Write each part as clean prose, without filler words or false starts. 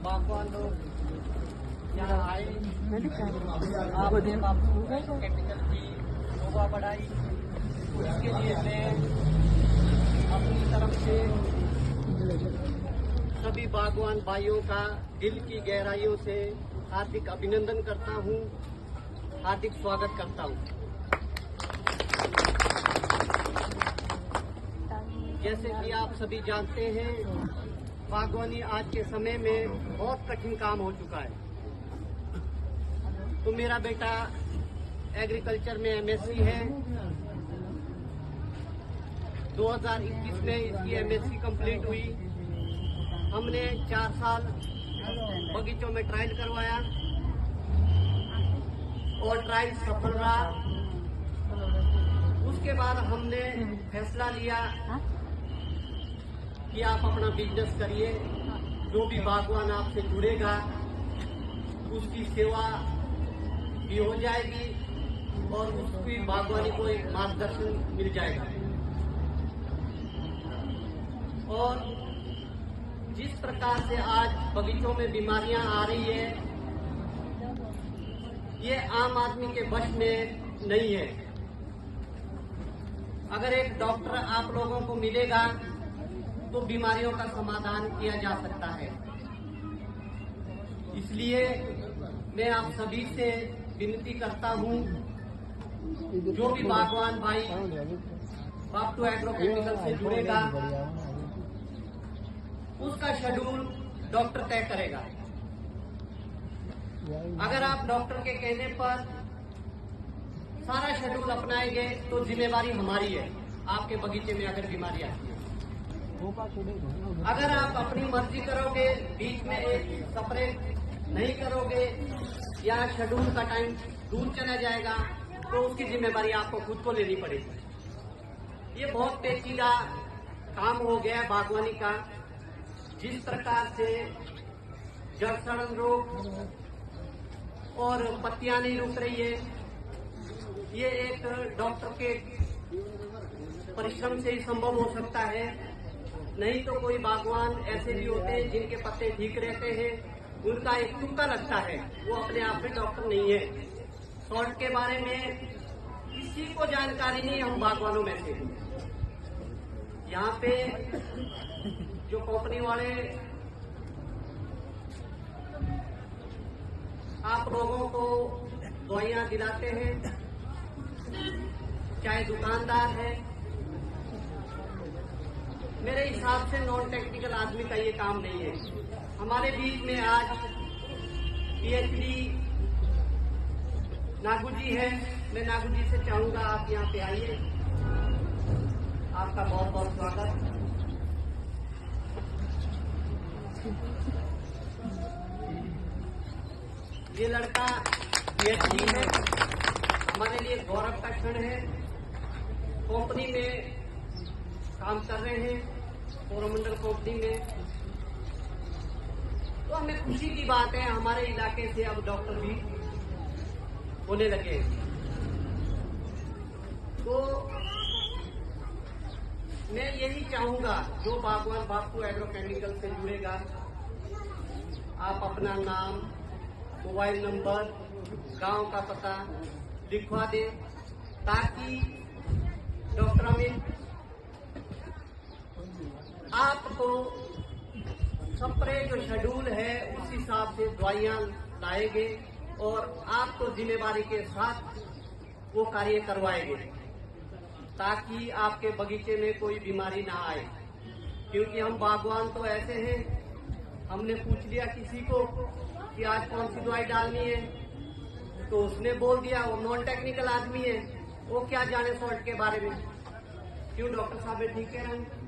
बागवान लोग यहाँ आए, आपने कैपिटल की शोभा बढ़ाई। उसके लिए मैं अपनी तरफ से सभी बागवान भाइयों का दिल की गहराइयों से हार्दिक अभिनंदन करता हूँ, हार्दिक स्वागत करता हूँ। जैसे कि आप सभी जानते हैं, बागवानी आज के समय में बहुत कठिन काम हो चुका है। तो मेरा बेटा एग्रीकल्चर में एमएससी है। 2021 में इसकी एमएससी कंप्लीट हुई। हमने 4 साल बगीचों में ट्रायल करवाया और ट्रायल सफल रहा। उसके बाद हमने फैसला लिया कि आप अपना बिजनेस करिए। जो भी बागवान आपसे जुड़ेगा उसकी सेवा भी हो जाएगी और उसकी बागवानी को एक मार्गदर्शन मिल जाएगा। और जिस प्रकार से आज बगीचों में बीमारियां आ रही है, ये आम आदमी के वश में नहीं है। अगर एक डॉक्टर आप लोगों को मिलेगा तो बीमारियों का समाधान किया जा सकता है। इसलिए मैं आप सभी से विनती करता हूं, जो भी बागवान भाई बाप्टू एग्रो केमिकल से जुड़ेगा उसका शेड्यूल डॉक्टर तय करेगा। अगर आप डॉक्टर के कहने पर सारा शेड्यूल अपनाएंगे तो जिम्मेवारी हमारी है। आपके बगीचे में अगर बीमारी आती है, अगर आप अपनी मर्जी करोगे, बीच में एक स्प्रे नहीं करोगे या शेड्यूल का टाइम दूर चला जाएगा, तो उसकी जिम्मेवारी आपको खुद को लेनी पड़ेगी। ये बहुत पेचीदा काम हो गया है बागवानी का। जिस प्रकार से जड़ सड़न रोग और पत्तियां नहीं रुक रही है, ये एक डॉक्टर के परिश्रम से ही संभव हो सकता है। नहीं तो कोई बागवान ऐसे भी होते हैं जिनके पत्ते ठीक रहते हैं, उनका एक तुक्का लगता है, वो अपने आप में डॉक्टर नहीं है। सॉल्ट के बारे में किसी को जानकारी नहीं, हम बागवानों में से। यहाँ पे जो कंपनी वाले आप लोगों को दवाइयां दिलाते हैं, चाहे दुकानदार है, मेरे हिसाब से नॉन टेक्निकल आदमी का ये काम नहीं है। हमारे बीच में आज पीएचडी नागू जी है। मैं नागू जी से चाहूंगा आप यहाँ पे आइए। आपका बहुत बहुत स्वागत। ये लड़का पीएचडी है, हमारे लिए गौरव का क्षण है। कंपनी में काम कर रहे हैं, कोरोमंडल कंपनी में। तो हमें खुशी की बात है, हमारे इलाके से अब डॉक्टर भी होने लगे। तो मैं यही चाहूंगा, जो बागवान बाप्टू एग्रो केमिकल से जुड़ेगा, आप अपना नाम, मोबाइल नंबर, गांव का पता लिखवा दें, ताकि डॉक्टर अमित आपको स्प्रे जो शेड्यूल है उस हिसाब से दवाइयां लाएंगे और आपको जिम्मेवारी के साथ वो कार्य करवाएंगे, ताकि आपके बगीचे में कोई बीमारी ना आए। क्योंकि हम बागवान तो ऐसे हैं, हमने पूछ लिया किसी को कि आज कौन सी दवाई डालनी है, तो उसने बोल दिया, वो नॉन टेक्निकल आदमी है, वो क्या जाने सॉल्ट के बारे में। क्यों डॉक्टर साहब ठीक कह रहे हैं?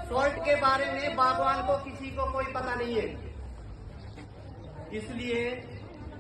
सॉल्ट के बारे में बागवान को किसी को कोई पता नहीं है। इसलिए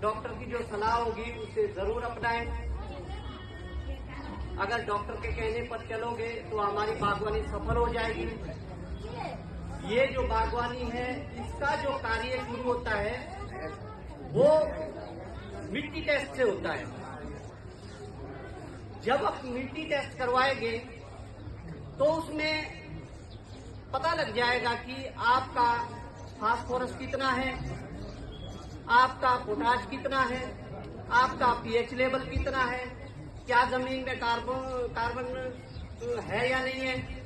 डॉक्टर की जो सलाह होगी उसे जरूर अपनाएं। अगर डॉक्टर के कहने पर चलोगे तो हमारी बागवानी सफल हो जाएगी। ये जो बागवानी है, इसका जो कार्य शुरू होता है वो मिट्टी टेस्ट से होता है। जब आप मिट्टी टेस्ट करवाएंगे तो उसमें पता लग जाएगा कि आपका फास्फोरस कितना है, आपका पोटाश कितना है, आपका पीएच लेवल कितना है, क्या जमीन में कार्बन है या नहीं है।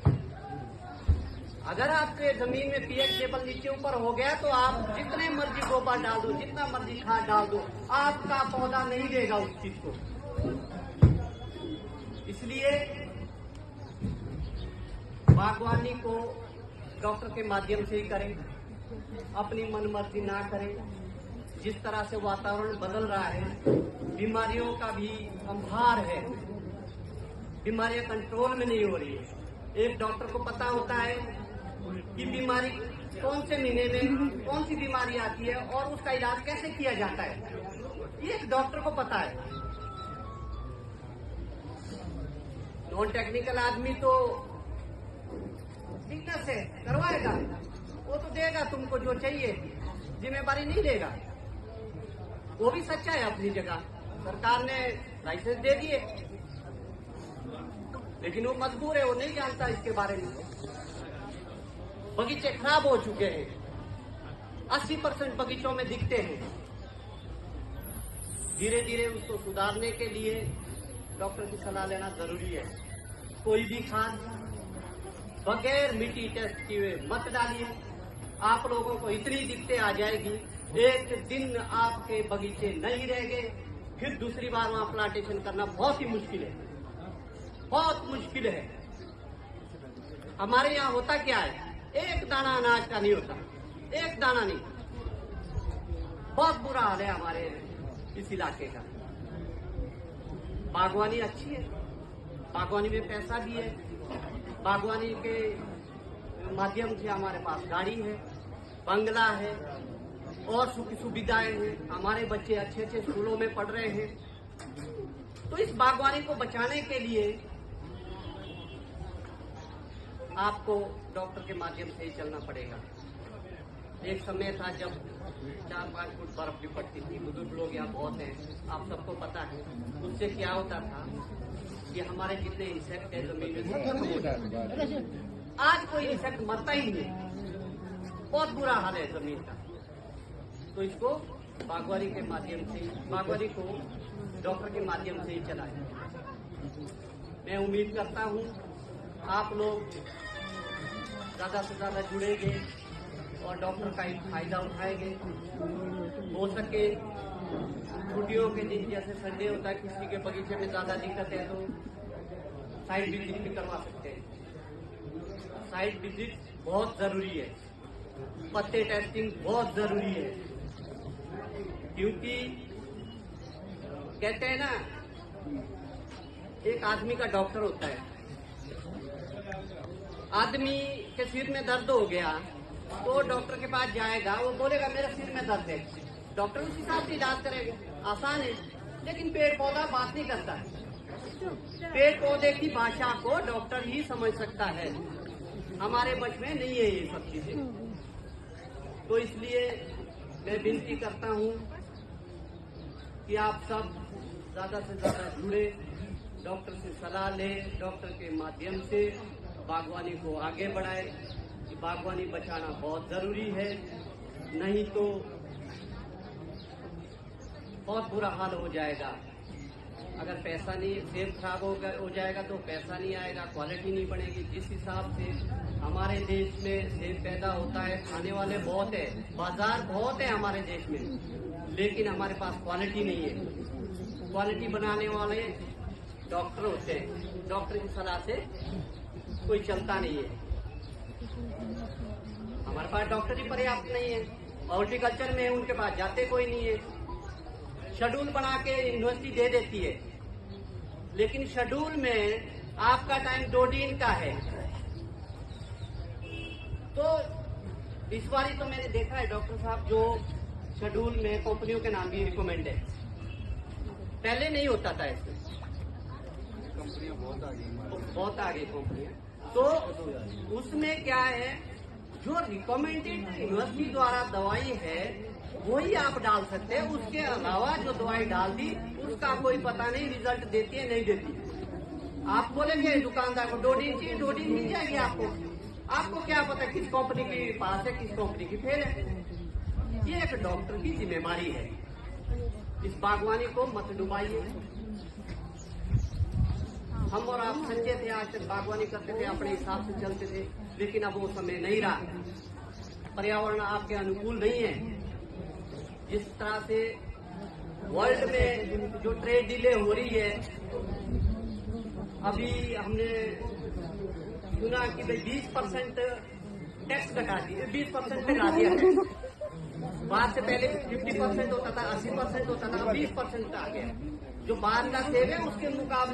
अगर आपके जमीन में पीएच लेवल नीचे ऊपर हो गया तो आप जितने मर्जी गोबर डाल दो, जितना मर्जी खाद डाल दो, आपका पौधा नहीं देगा उस चीज को। इसलिए बागवानी को डॉक्टर के माध्यम से ही करें, अपनी मनमर्जी ना करें। जिस तरह से वातावरण बदल रहा है, बीमारियों का भी संभार है, बीमारियां कंट्रोल में नहीं हो रही है। एक डॉक्टर को पता होता है कि बीमारी कौन से महीने में कौन सी बीमारी आती है और उसका इलाज कैसे किया जाता है, ये एक डॉक्टर को पता है। नॉन टेक्निकल आदमी तो फिटनेस है, करवाएगा, वो तो देगा तुमको जो चाहिए, जिम्मेदारी नहीं देगा। वो भी सच्चा है अपनी जगह, सरकार ने लाइसेंस दे दिए, लेकिन वो मजबूर है, वो नहीं जानता इसके बारे में। बगीचे खराब हो चुके हैं, 80% बगीचों में दिखते हैं। धीरे धीरे उसको सुधारने के लिए डॉक्टर की सलाह लेना जरूरी है। कोई भी खाद बगैर मिट्टी टेस्ट किए मत डालिए, आप लोगों को इतनी दिक्कतें आ जाएगी, एक दिन आपके बगीचे नहीं रहेंगे, फिर दूसरी बार वहां प्लांटेशन करना बहुत ही मुश्किल है, बहुत मुश्किल है। हमारे यहाँ होता क्या है, एक दाना अनाज का नहीं होता, एक दाना नहीं। बहुत बुरा हाल है हमारे इस इलाके का। बागवानी अच्छी है, बागवानी में पैसा भी है, बागवानी के माध्यम से हमारे पास गाड़ी है, बंगला है और सुख सुविधाएं हैं। हमारे बच्चे अच्छे अच्छे स्कूलों में पढ़ रहे हैं। तो इस बागवानी को बचाने के लिए आपको डॉक्टर के माध्यम से ही चलना पड़ेगा। एक समय था जब 4-5 फुट बर्फ भी पड़ती थी, बुजुर्ग लोग यहाँ बहुत हैं, आप सबको पता है। उससे क्या होता था कि हमारे जितने इंसेक्ट है जमीन में खत्म हो जाते। आज कोई इंसेक्ट मरता ही नहीं, बहुत बुरा हाल है जमीन का। तो इसको बागवानी के माध्यम से, बागवानी को डॉक्टर के माध्यम से ही चलाएं। मैं उम्मीद करता हूँ आप लोग ज्यादा से ज्यादा जुड़ेंगे और डॉक्टर का एक फायदा उठाएंगे। हो सके छुट्टियों के दिन, जैसे संडे होता है, किसी के बगीचे में ज्यादा दिक्कत है तो साइट विजिट भी करवा सकते हैं। साइट विजिट बहुत जरूरी है, पत्ते टेस्टिंग बहुत जरूरी है, क्योंकि कहते हैं ना, एक आदमी का डॉक्टर होता है। आदमी के सिर में दर्द हो गया तो डॉक्टर के पास जाएगा, वो बोलेगा मेरा सिर में दर्द है, डॉक्टर उस हिसाब से इलाज करेगा, आसान है। लेकिन पेड़ पौधा बात नहीं करता है, पेड़ पौधे की भाषा को डॉक्टर ही समझ सकता है, हमारे बच में नहीं है ये सब चीजें। तो इसलिए मैं विनती करता हूँ कि आप सब ज्यादा से ज्यादा जुड़े, डॉक्टर से सलाह लें, डॉक्टर के माध्यम से बागवानी को आगे बढ़ाए। बागवानी बचाना बहुत जरूरी है, नहीं तो बहुत बुरा हाल हो जाएगा। अगर पैसा नहीं, सेब खराब हो जाएगा तो पैसा नहीं आएगा, क्वालिटी नहीं बढ़ेगी। जिस हिसाब से हमारे देश में सेब पैदा होता है, खाने वाले बहुत है, बाजार बहुत है हमारे देश में, लेकिन हमारे पास क्वालिटी नहीं है। क्वालिटी बनाने वाले डॉक्टर होते हैं, डॉक्टर की सलाह से कोई चलता नहीं है। हमारे पास डॉक्टर ही पर्याप्त नहीं है, हॉर्टिकल्चर में उनके पास जाते कोई नहीं है। शेड्यूल बना के यूनिवर्सिटी दे देती है, लेकिन शेड्यूल में आपका टाइम 2 दिन का है। तो इस बारी तो मैंने देखा है डॉक्टर साहब, जो शेड्यूल में कंपनियों के नाम भी रिकमेंड है, पहले नहीं होता था। इसमें कंपनियां बहुत आगे कंपनियां। तो उसमें क्या है, जो रिकमेंडेड यूनिवर्सिटी द्वारा दवाई है वही आप डाल सकते हैं। उसके अलावा जो दवाई डाल दी उसका कोई पता नहीं रिजल्ट देती है नहीं देती है। आप बोलेंगे दुकानदार को 2 दिन चाहिए, 2 दिन मिल जाएगी आपको। आपको क्या पता किस कंपनी की पास है, किस कंपनी की फेल है। ये एक डॉक्टर की जिम्मेदारी है। इस बागवानी को मत डुबाइए। हम और आप सच्चे थे, आज तक बागवानी करते थे, अपने हिसाब से चलते थे, लेकिन अब वो समय नहीं रहा। पर्यावरण आपके अनुकूल नहीं है। जिस तरह से वर्ल्ड में जो ट्रेड डीले हो रही है, अभी हमने सुना कि भाई 20% टैक्स घटा दिए, 20% घटा दिया है। बाद से पहले 50% होता था, 80% होता था, 20% आ गया। जो बाद का सेव है उसके मुकाबले